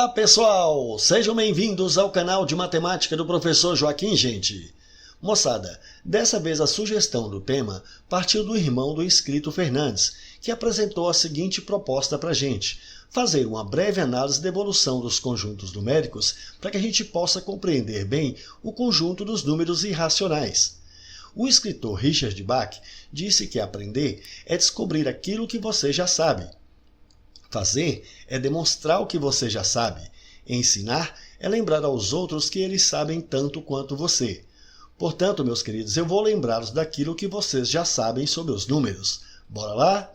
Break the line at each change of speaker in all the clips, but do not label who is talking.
Olá pessoal, sejam bem-vindos ao canal de matemática do professor Joaquim, gente. Moçada, dessa vez a sugestão do tema partiu do irmão do inscrito Fernandes, que apresentou a seguinte proposta para a gente: fazer uma breve análise da evolução dos conjuntos numéricos para que a gente possa compreender bem o conjunto dos números irracionais. O escritor Richard Bach disse que aprender é descobrir aquilo que você já sabe. Fazer é demonstrar o que você já sabe. Ensinar é lembrar aos outros que eles sabem tanto quanto você. Portanto, meus queridos, eu vou lembrá-los daquilo que vocês já sabem sobre os números. Bora lá?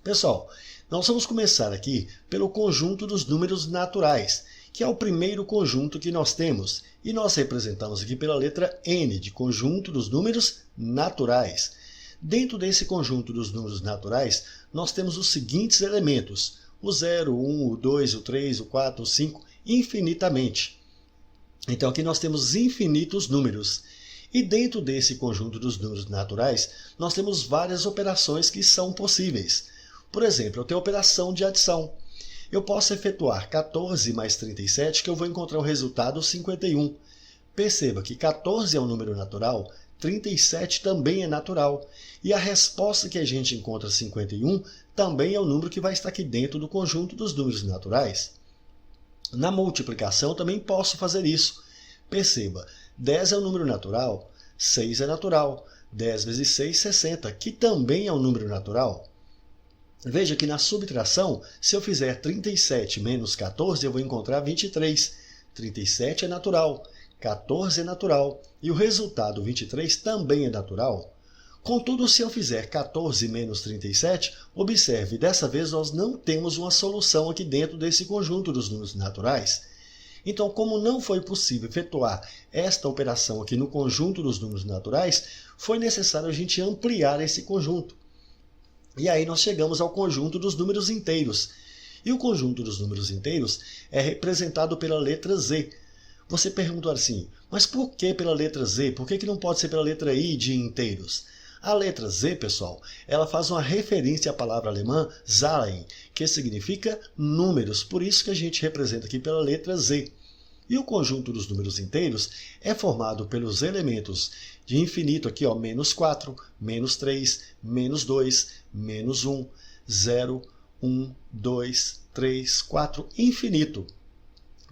Pessoal, nós vamos começar aqui pelo conjunto dos números naturais, que é o primeiro conjunto que nós temos, e nós representamos aqui pela letra N, de conjunto dos números naturais. Dentro desse conjunto dos números naturais, nós temos os seguintes elementos: o 0, o 1, o 2, o 3, o 4, o 5, infinitamente. Então aqui nós temos infinitos números. E dentro desse conjunto dos números naturais, nós temos várias operações que são possíveis. Por exemplo, eu tenho a operação de adição. Eu posso efetuar 14 mais 37, que eu vou encontrar o resultado 51. Perceba que 14 é um número natural, 37 também é natural. E a resposta que a gente encontra, 51, também é o número que vai estar aqui dentro do conjunto dos números naturais. Na multiplicação, eu também posso fazer isso. Perceba, 10 é um número natural, 6 é natural. 10 vezes 6, 60, que também é um número natural. Veja que na subtração, se eu fizer 37 menos 14, eu vou encontrar 23. 37 é natural. 14 é natural, e o resultado 23 também é natural. Contudo, se eu fizer 14 menos 37, observe, dessa vez nós não temos uma solução aqui dentro desse conjunto dos números naturais. Então, como não foi possível efetuar esta operação aqui no conjunto dos números naturais, foi necessário a gente ampliar esse conjunto. E aí nós chegamos ao conjunto dos números inteiros. E o conjunto dos números inteiros é representado pela letra Z. Você perguntou assim, mas por que pela letra Z? Por que não pode ser pela letra I de inteiros? A letra Z, pessoal, ela faz uma referência à palavra alemã Zahlen, que significa números. Por isso que a gente representa aqui pela letra Z. E o conjunto dos números inteiros é formado pelos elementos de infinito aqui, ó, menos 4, menos 3, menos 2, menos 1, 0, 1, 2, 3, 4, infinito.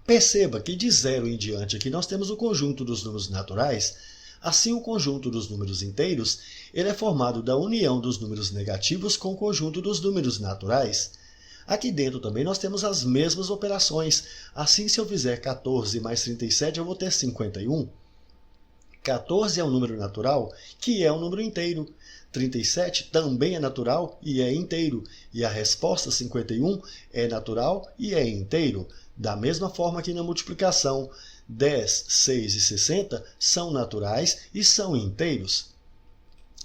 Perceba que de 0 em diante aqui nós temos o conjunto dos números naturais. Assim, o conjunto dos números inteiros ele é formado da união dos números negativos com o conjunto dos números naturais. Aqui dentro também nós temos as mesmas operações. Assim, se eu fizer 14 mais 37, eu vou ter 51. 14 é um número natural, que é um número inteiro. 37 também é natural e é inteiro. E a resposta 51 é natural e é inteiro. Da mesma forma que na multiplicação, 10, 6 e 60 são naturais e são inteiros.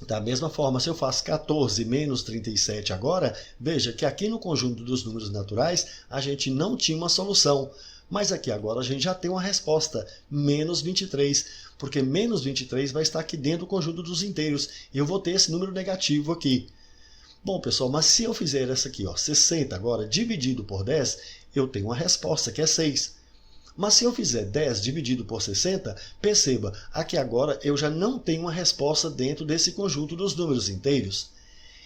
Da mesma forma, se eu faço 14 menos 37 agora, veja que aqui no conjunto dos números naturais a gente não tinha uma solução. Mas aqui agora a gente já tem uma resposta, menos 23, porque menos 23 vai estar aqui dentro do conjunto dos inteiros. E eu vou ter esse número negativo aqui. Bom, pessoal, mas se eu fizer essa aqui, ó, 60 agora, dividido por 10, eu tenho uma resposta, que é 6. Mas se eu fizer 10 dividido por 60, perceba, aqui agora eu já não tenho uma resposta dentro desse conjunto dos números inteiros.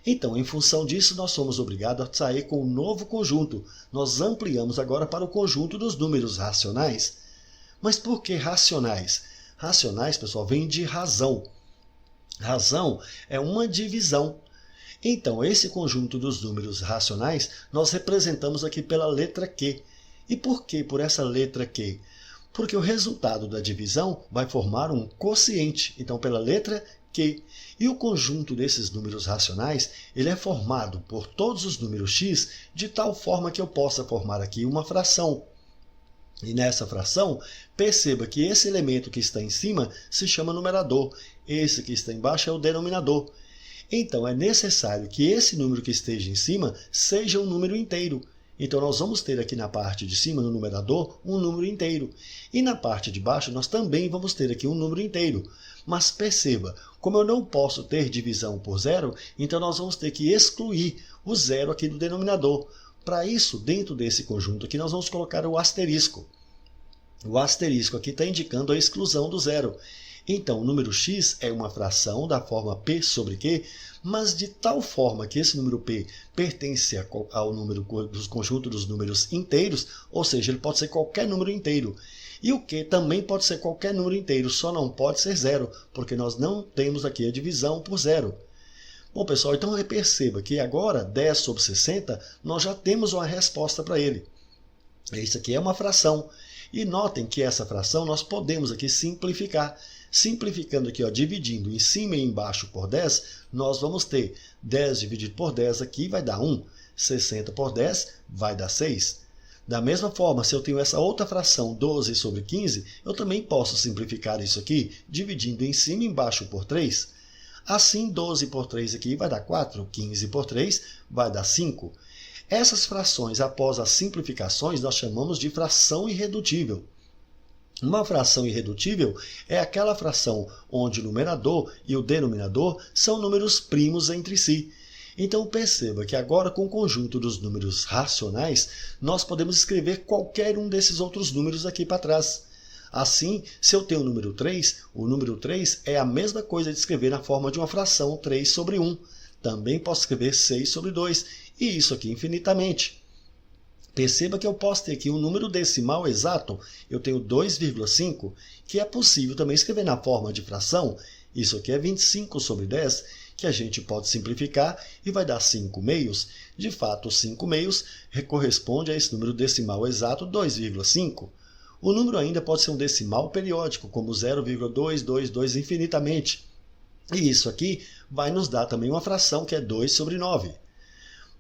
Então, em função disso, nós somos obrigados a sair com um novo conjunto. Nós ampliamos agora para o conjunto dos números racionais. Mas por que racionais? Racionais, pessoal, vem de razão. Razão é uma divisão. Então, esse conjunto dos números racionais, nós representamos aqui pela letra Q. E por que por essa letra Q? Porque o resultado da divisão vai formar um quociente, então pela letra Q. E o conjunto desses números racionais, ele é formado por todos os números x, de tal forma que eu possa formar aqui uma fração. E nessa fração, perceba que esse elemento que está em cima se chama numerador, esse que está embaixo é o denominador. Então, é necessário que esse número que esteja em cima seja um número inteiro. Então, nós vamos ter aqui na parte de cima, no numerador, um número inteiro. E na parte de baixo, nós também vamos ter aqui um número inteiro. Mas perceba, como eu não posso ter divisão por zero, então nós vamos ter que excluir o zero aqui do denominador. Para isso, dentro desse conjunto aqui, nós vamos colocar o asterisco. O asterisco aqui está indicando a exclusão do zero. Então, o número x é uma fração da forma p sobre q, mas de tal forma que esse número p pertence ao número dos conjuntos dos números inteiros, ou seja, ele pode ser qualquer número inteiro. E o q também pode ser qualquer número inteiro, só não pode ser zero, porque nós não temos aqui a divisão por zero. Bom, pessoal, então perceba que agora 10 sobre 60, nós já temos uma resposta para ele. Isso aqui é uma fração. E notem que essa fração nós podemos aqui simplificar. Simplificando aqui, ó, dividindo em cima e embaixo por 10, nós vamos ter 10 dividido por 10 aqui vai dar 1. 60 por 10 vai dar 6. Da mesma forma, se eu tenho essa outra fração, 12 sobre 15, eu também posso simplificar isso aqui, dividindo em cima e embaixo por 3. Assim, 12 por 3 aqui vai dar 4, 15 por 3 vai dar 5. Essas frações, após as simplificações, nós chamamos de fração irredutível. Uma fração irredutível é aquela fração onde o numerador e o denominador são números primos entre si. Então perceba que agora com o conjunto dos números racionais, nós podemos escrever qualquer um desses outros números aqui para trás. Assim, se eu tenho o número 3 é a mesma coisa de escrever na forma de uma fração 3 sobre 1. Também posso escrever 6 sobre 2, e isso aqui infinitamente. Perceba que eu posso ter aqui um número decimal exato, eu tenho 2,5, que é possível também escrever na forma de fração. Isso aqui é 25 sobre 10, que a gente pode simplificar e vai dar 5 meios. De fato, 5 meios corresponde a esse número decimal exato, 2,5. O número ainda pode ser um decimal periódico, como 0,222 infinitamente. E isso aqui vai nos dar também uma fração que é 2 sobre 9.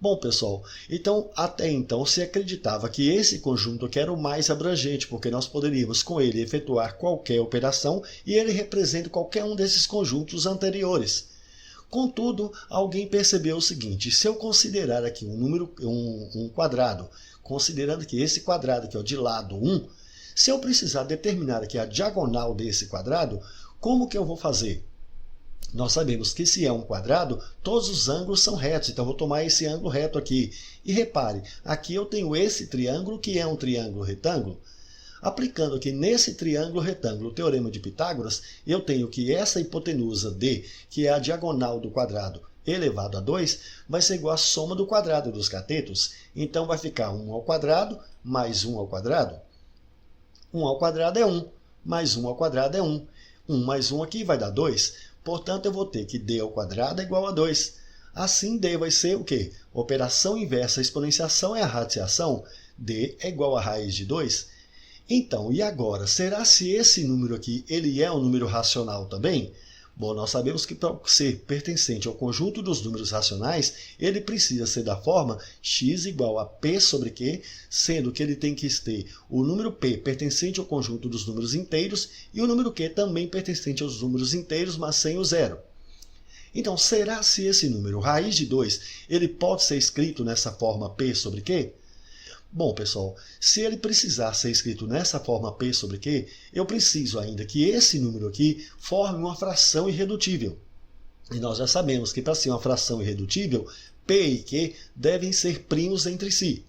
Bom, pessoal, então até então se acreditava que esse conjunto aqui era o mais abrangente, porque nós poderíamos com ele efetuar qualquer operação e ele representa qualquer um desses conjuntos anteriores. Contudo, alguém percebeu o seguinte: se eu considerar aqui um quadrado, considerando que esse quadrado aqui, ó, de lado 1, se eu precisar determinar aqui a diagonal desse quadrado, como que eu vou fazer? Nós sabemos que se é um quadrado, todos os ângulos são retos, então eu vou tomar esse ângulo reto aqui. E repare, aqui eu tenho esse triângulo que é um triângulo retângulo. Aplicando aqui nesse triângulo retângulo o teorema de Pitágoras, eu tenho que essa hipotenusa D, que é a diagonal do quadrado elevado a 2, vai ser igual à soma do quadrado dos catetos. Então vai ficar 1 ao quadrado mais 1 ao quadrado. 1 ao quadrado é 1, mais 1 ao quadrado é 1. 1 mais 1 aqui vai dar 2. Portanto, eu vou ter que d ao quadrado é igual a 2. Assim, d vai ser o quê? Operação inversa à exponenciação é a radiação. d é igual a raiz de 2. Então, e agora? Será se esse número aqui ele é um número racional também? Bom, nós sabemos que para ser pertencente ao conjunto dos números racionais, ele precisa ser da forma x igual a p sobre q, sendo que ele tem que ter o número p pertencente ao conjunto dos números inteiros e o número q também pertencente aos números inteiros, mas sem o zero. Então, será se esse número, raiz de 2, ele pode ser escrito nessa forma p sobre q? Bom, pessoal, se ele precisar ser escrito nessa forma p sobre q, eu preciso ainda que esse número aqui forme uma fração irredutível. E nós já sabemos que para ser uma fração irredutível, p e q devem ser primos entre si.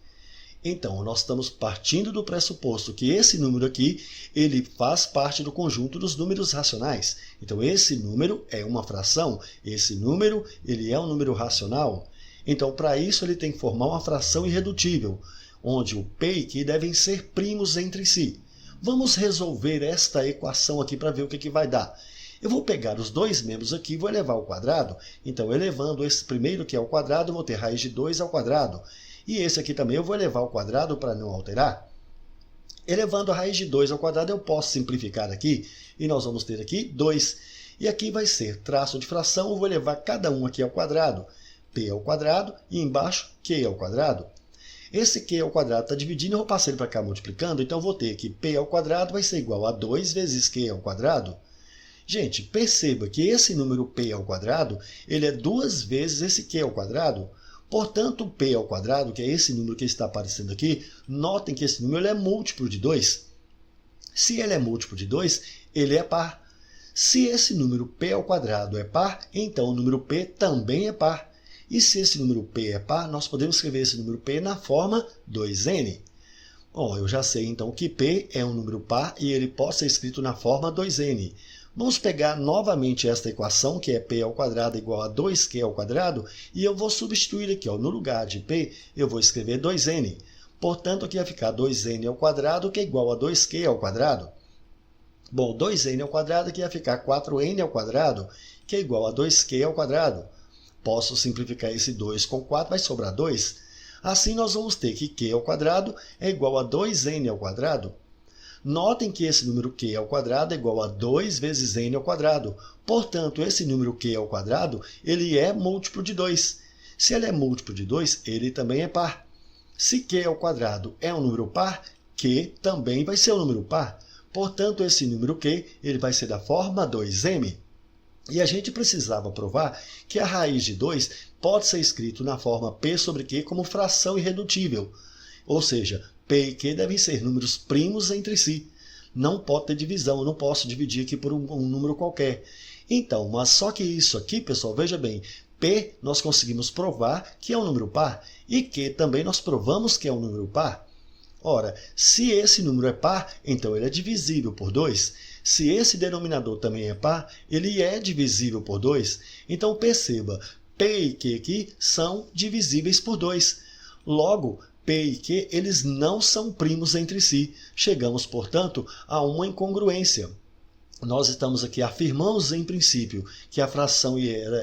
Então, nós estamos partindo do pressuposto que esse número aqui, ele faz parte do conjunto dos números racionais. Então, esse número é uma fração, esse número ele é um número racional. Então, para isso, ele tem que formar uma fração irredutível, onde o p e q devem ser primos entre si. Vamos resolver esta equação aqui para ver o que vai dar. Eu vou pegar os dois membros aqui e vou elevar ao quadrado. Então, elevando esse primeiro que é ao quadrado, eu vou ter raiz de 2 ao quadrado. E esse aqui também eu vou elevar ao quadrado para não alterar. Elevando a raiz de 2 ao quadrado, eu posso simplificar aqui. E nós vamos ter aqui 2. E aqui vai ser traço de fração, eu vou elevar cada um aqui ao quadrado. P ao quadrado e embaixo Q ao quadrado. Esse q ao quadrado está dividindo, eu vou passar ele para cá multiplicando, então eu vou ter que p ao quadrado vai ser igual a 2 vezes q ao quadrado. Gente, perceba que esse número p ao quadrado, ele é 2 vezes esse q ao quadrado. Portanto, o p ao quadrado, que é esse número que está aparecendo aqui, notem que esse número é múltiplo de 2. Se ele é múltiplo de 2, ele é par. Se esse número p ao quadrado é par, então o número p também é par. E se esse número P é par, nós podemos escrever esse número P na forma 2n. Bom, eu já sei então que P é um número par e ele pode ser escrito na forma 2n. Vamos pegar novamente esta equação, que é P ao quadrado igual a 2Q ao quadrado, e eu vou substituir aqui, ó, no lugar de P, eu vou escrever 2n. Portanto, aqui vai ficar 2n ao quadrado, que é igual a 2Q ao quadrado. Bom, 2n ao quadrado aqui vai ficar 4n ao quadrado, que é igual a 2Q ao quadrado. Posso simplificar esse 2 com 4, vai sobrar 2. Assim, nós vamos ter que Q ao quadrado é igual a 2n ao quadrado. Notem que esse número Q ao quadrado é igual a 2 vezes n ao quadrado. Portanto, esse número Q ao quadrado, ele é múltiplo de 2. Se ele é múltiplo de 2, ele também é par. Se Q ao quadrado é um número par, Q também vai ser um número par. Portanto, esse número Q ele vai ser da forma 2m. E a gente precisava provar que a raiz de 2 pode ser escrito na forma P sobre Q como fração irredutível. Ou seja, P e Q devem ser números primos entre si. Não pode ter divisão, eu não posso dividir aqui por um número qualquer. Então, mas só que isso aqui, pessoal, veja bem, P nós conseguimos provar que é um número par e Q também nós provamos que é um número par. Ora, se esse número é par, então ele é divisível por 2. Se esse denominador também é par, ele é divisível por 2. Então, perceba, P e Q aqui são divisíveis por 2. Logo, P e Q eles não são primos entre si. Chegamos, portanto, a uma incongruência. Nós estamos aqui afirmamos, em princípio, que a fração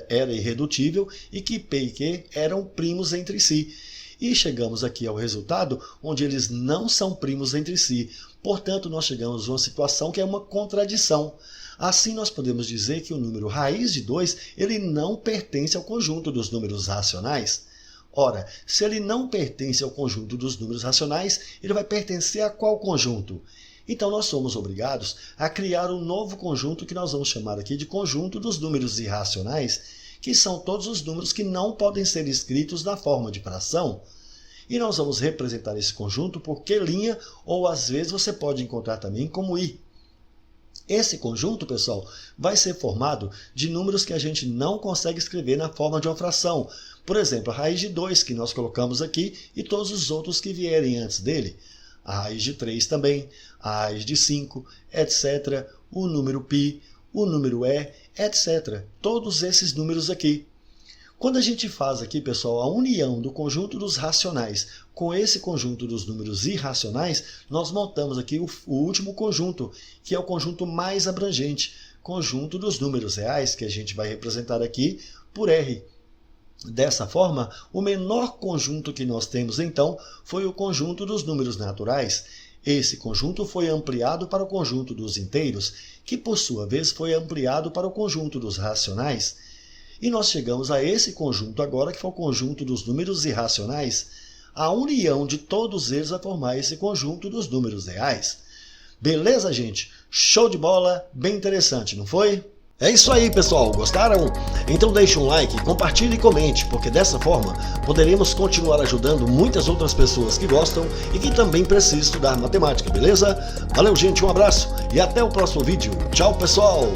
era irredutível e que P e Q eram primos entre si. E chegamos aqui ao resultado onde eles não são primos entre si. Portanto, nós chegamos a uma situação que é uma contradição. Assim, nós podemos dizer que o número raiz de 2 ele não pertence ao conjunto dos números racionais. Ora, se ele não pertence ao conjunto dos números racionais, ele vai pertencer a qual conjunto? Então, nós somos obrigados a criar um novo conjunto que nós vamos chamar aqui de conjunto dos números irracionais, que são todos os números que não podem ser escritos na forma de fração. E nós vamos representar esse conjunto por Q', ou às vezes você pode encontrar também como I. Esse conjunto, pessoal, vai ser formado de números que a gente não consegue escrever na forma de uma fração. Por exemplo, a raiz de 2 que nós colocamos aqui e todos os outros que vierem antes dele. A raiz de 3 também, a raiz de 5, etc. O número π, o número e, etc. Todos esses números aqui. Quando a gente faz aqui, pessoal, a união do conjunto dos racionais com esse conjunto dos números irracionais, nós montamos aqui o último conjunto, que é o conjunto mais abrangente, conjunto dos números reais, que a gente vai representar aqui por R. Dessa forma, o menor conjunto que nós temos, então, foi o conjunto dos números naturais. Esse conjunto foi ampliado para o conjunto dos inteiros, que, por sua vez, foi ampliado para o conjunto dos racionais. E nós chegamos a esse conjunto agora, que foi o conjunto dos números irracionais. A união de todos eles vai formar esse conjunto dos números reais. Beleza, gente? Show de bola, bem interessante, não foi? É isso aí, pessoal. Gostaram? Então deixe um like, compartilhe e comente, porque dessa forma poderemos continuar ajudando muitas outras pessoas que gostam e que também precisam estudar matemática, beleza? Valeu, gente, um abraço e até o próximo vídeo. Tchau, pessoal!